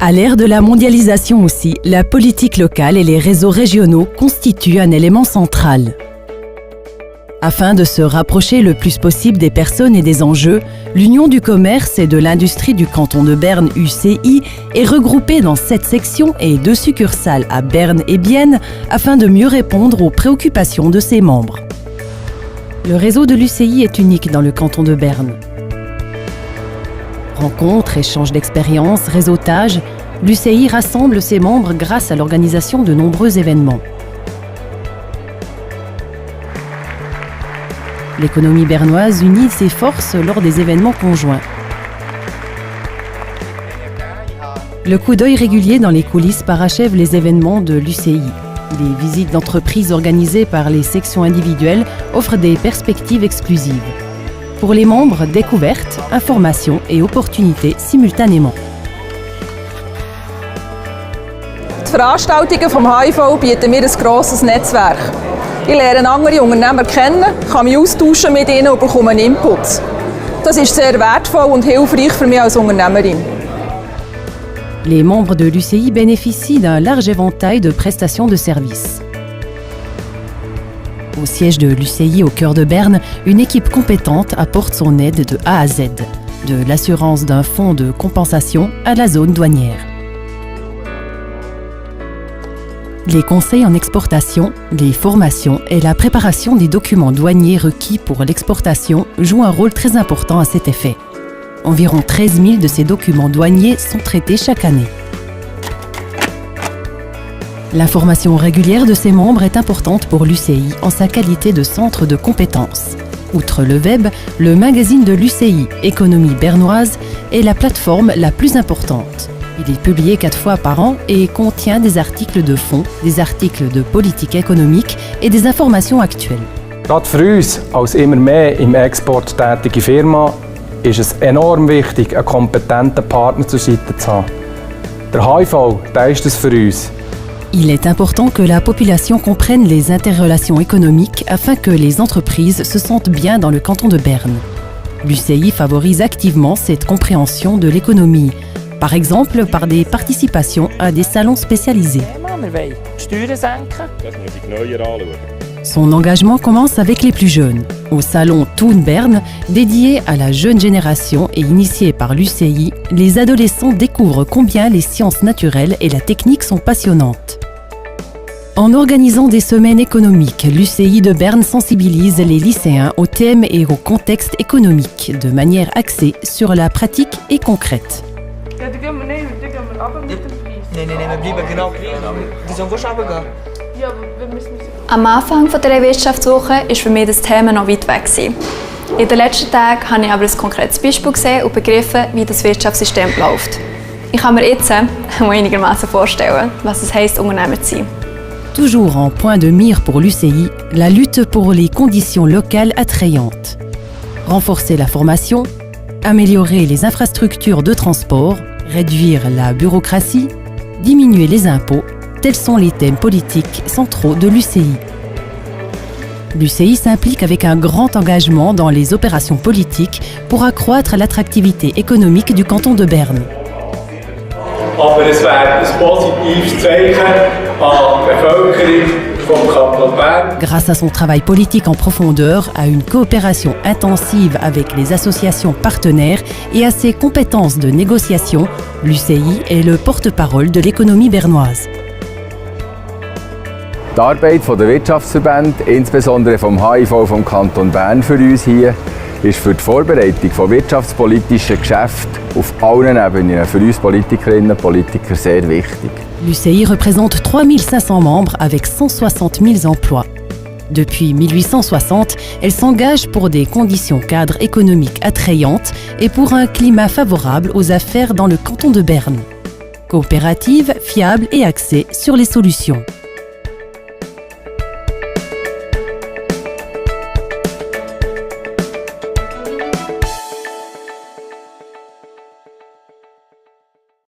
À l'ère de la mondialisation aussi, la politique locale et les réseaux régionaux constituent un élément central. Afin de se rapprocher le plus possible des personnes et des enjeux, l'Union du commerce et de l'industrie du canton de Berne UCI est regroupée dans 7 sections et 2 succursales à Berne et Bienne afin de mieux répondre aux préoccupations de ses membres. Le réseau de l'UCI est unique dans le canton de Berne. Rencontres, échanges d'expériences, réseautage, l'UCI rassemble ses membres grâce à l'organisation de nombreux événements. L'économie bernoise unit ses forces lors des événements conjoints. Le coup d'œil régulier dans les coulisses parachève les événements de l'UCI. Les visites d'entreprises organisées par les sections individuelles offrent des perspectives exclusives. Pour les membres, découvertes, informations et opportunités simultanément. Die Veranstaltungen vom HIV bieten mir ein grosses Netzwerk. Ich lerne andere Unternehmer kennen, kann mich austauschen mit ihnen und bekomme Input. Das ist sehr wertvoll und hilfreich für mich als Unternehmerin. Les membres de l'UCI bénéficient d'un large éventail de prestations de services. Au siège de l'UCI au cœur de Berne, une équipe compétente apporte son aide de A à Z, de l'assurance d'un fonds de compensation à la zone douanière. Les conseils en exportation, les formations et la préparation des documents douaniers requis pour l'exportation jouent un rôle très important à cet effet. Environ 13 000 de ces documents douaniers sont traités chaque année. L'information régulière de ses membres est importante pour l'UCI en sa qualité de centre de compétences. Outre le web, le magazine de l'UCI, Économie bernoise, est la plateforme la plus importante. Il est publié 4 fois par an et contient des articles de fond, des articles de politique économique et des informations actuelles. Gerade für uns als immer mehr im Export tätige Firma ist es enorm wichtig, einen kompetenten Partner zur Seite zu haben. Der HIV, der ist es für uns. Il est important que la population comprenne les interrelations économiques afin que les entreprises se sentent bien dans le canton de Berne. L'UCI favorise activement cette compréhension de l'économie, par exemple par des participations à des salons spécialisés. Son engagement commence avec les plus jeunes. Au salon Thun Berne, dédié à la jeune génération et initié par l'UCI, les adolescents découvrent combien les sciences naturelles et la technique sont passionnantes. En organisant des semaines économiques, l'UCI de Berne sensibilise les lycéens aux thèmes et au contexte économique, de manière axée sur la pratique et concrète. Am Anfang dieser Wirtschaftswoche war für mich das Thema noch weit weg. In den letzten Tagen habe ich aber ein konkretes Beispiel gesehen und begriffen, wie das Wirtschaftssystem läuft. Ich kann mir jetzt einigermaßen vorstellen, was es heisst, Unternehmer zu sein. Toujours en point de mire pour l'UCI, la lutte pour les conditions locales attrayantes. Renforcer la formation, améliorer les infrastructures de transport, réduire la bureaucratie, diminuer les impôts, tels sont les thèmes politiques centraux de l'UCI. L'UCI s'implique avec un grand engagement dans les opérations politiques pour accroître l'attractivité économique du canton de Berne. Aber es wäre ein positives Zeichen an die Bevölkerung vom Kanton Bern. Grâce à son travail politique en profondeur, à une coopération intensive avec les associations partenaires et à ses compétences de négociation, l'UCI est le porte-parole de l'économie bernoise. Die Arbeit der Wirtschaftsverbände, insbesondere vom HIV vom Kanton Bern für uns hier, ist für die Vorbereitung von wirtschaftspolitischen Geschäften auf allen Ebenen für uns Politikerinnen und Politiker sehr wichtig. L'UCI représente 3500 membres avec 160 000 emplois. Depuis 1860, elle s'engage pour des conditions cadres économiques attrayantes et pour un climat favorable aux affaires dans le canton de Berne. Coopérative, fiable et axée sur les solutions.